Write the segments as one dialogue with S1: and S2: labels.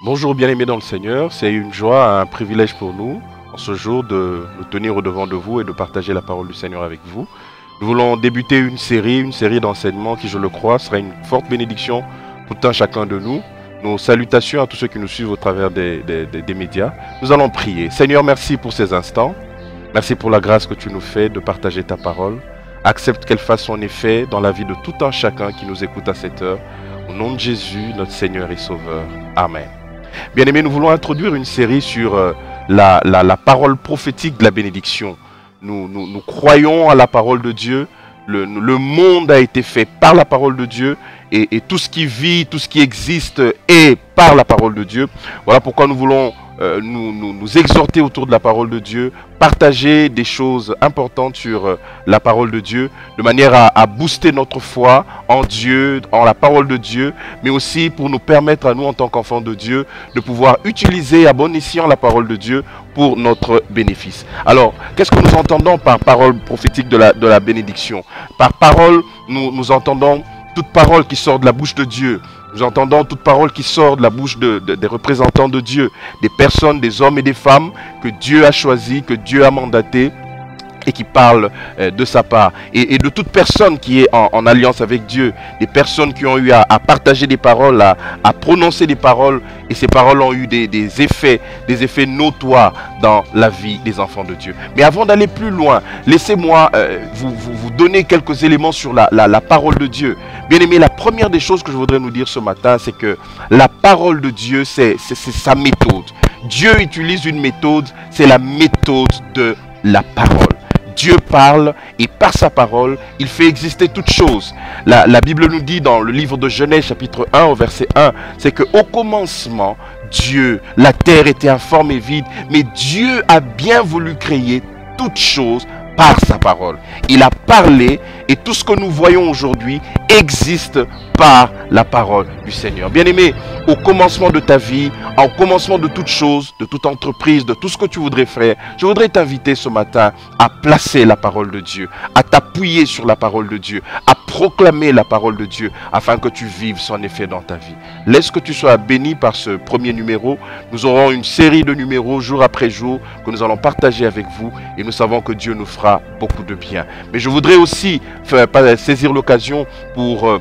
S1: Bonjour bien-aimés dans le Seigneur, c'est une joie, un privilège pour nous en ce jour de nous tenir au devant de vous et de partager la parole du Seigneur avec vous. Nous voulons débuter une série d'enseignements qui, je le crois, sera une forte bénédiction pour tout un chacun de nous. Nos salutations à tous ceux qui nous suivent au travers des médias. Nous allons prier. Seigneur, merci pour ces instants. Merci pour la grâce que tu nous fais de partager ta parole. Accepte qu'elle fasse son effet dans la vie de tout un chacun qui nous écoute à cette heure. Au nom de Jésus, notre Seigneur et Sauveur. Amen. Bien-aimés, nous voulons introduire une série sur la parole prophétique de la bénédiction. Nous croyons à la parole de Dieu. Le monde a été fait par la parole de Dieu et tout ce qui vit, tout ce qui existe est par la parole de Dieu. Voilà pourquoi nous voulons nous exhorter autour de la parole de Dieu, partager des choses importantes sur la parole de Dieu, de manière à booster notre foi en Dieu, en la parole de Dieu, mais aussi pour nous permettre à nous, en tant qu'enfants de Dieu, de pouvoir utiliser à bon escient la parole de Dieu pour notre bénéfice. Alors, qu'est-ce que nous entendons par parole prophétique de la bénédiction? Par parole, nous entendons toute parole qui sort de la bouche de Dieu. Nous entendons toute parole qui sort de la bouche des représentants de Dieu, des personnes, des hommes et des femmes que Dieu a choisis, que Dieu a mandatés et qui parlent de sa part. Et de toute personne qui est en alliance avec Dieu, des personnes qui ont eu à partager des paroles, à prononcer des paroles, et ces paroles ont eu des effets notoires dans la vie des enfants de Dieu. Mais avant d'aller plus loin, laissez-moi vous donner quelques éléments sur la parole de Dieu. Bien aimé, la première des choses que je voudrais nous dire ce matin, c'est que la parole de Dieu, c'est sa méthode. Dieu utilise une méthode, c'est la méthode de la parole. Dieu parle et par sa parole, il fait exister toutes choses. La Bible nous dit dans le livre de Genèse chapitre 1 au verset 1, c'est qu'au commencement, Dieu, la terre était informe et vide, mais Dieu a bien voulu créer toutes choses par sa parole. Il a parlé et tout ce que nous voyons aujourd'hui existe par la parole du Seigneur. Bien-aimé, au commencement de ta vie, au commencement de toute chose, de toute entreprise, de tout ce que tu voudrais faire, je voudrais t'inviter ce matin à placer la parole de Dieu, à t'appuyer sur la parole de Dieu, à proclamer la parole de Dieu afin que tu vives son effet dans ta vie. Laisse que tu sois béni par ce premier numéro. Nous aurons une série de numéros jour après jour que nous allons partager avec vous et nous savons que Dieu nous fera beaucoup de bien. Mais je voudrais aussi saisir l'occasion pour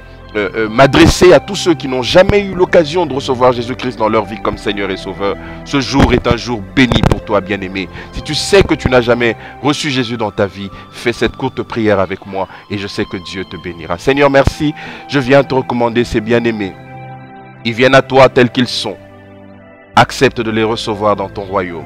S1: m'adresser à tous ceux qui n'ont jamais eu l'occasion de recevoir Jésus-Christ dans leur vie comme Seigneur et Sauveur. Ce jour est un jour béni pour toi, bien-aimé. Si tu sais que tu n'as jamais reçu Jésus dans ta vie, fais cette courte prière avec moi et je sais que Dieu te bénira. Seigneur, merci. Je viens te recommander ces bien-aimés. Ils viennent à toi tels qu'ils sont. Accepte de les recevoir dans ton royaume.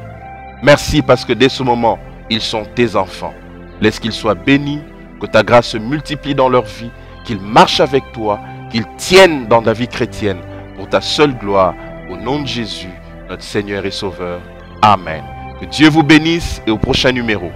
S1: Merci parce que dès ce moment, ils sont tes enfants. Laisse qu'ils soient bénis, que ta grâce se multiplie dans leur vie, qu'ils marchent avec toi, qu'ils tiennent dans la vie chrétienne pour ta seule gloire. Au nom de Jésus, notre Seigneur et Sauveur. Amen. Que Dieu vous bénisse et au prochain numéro.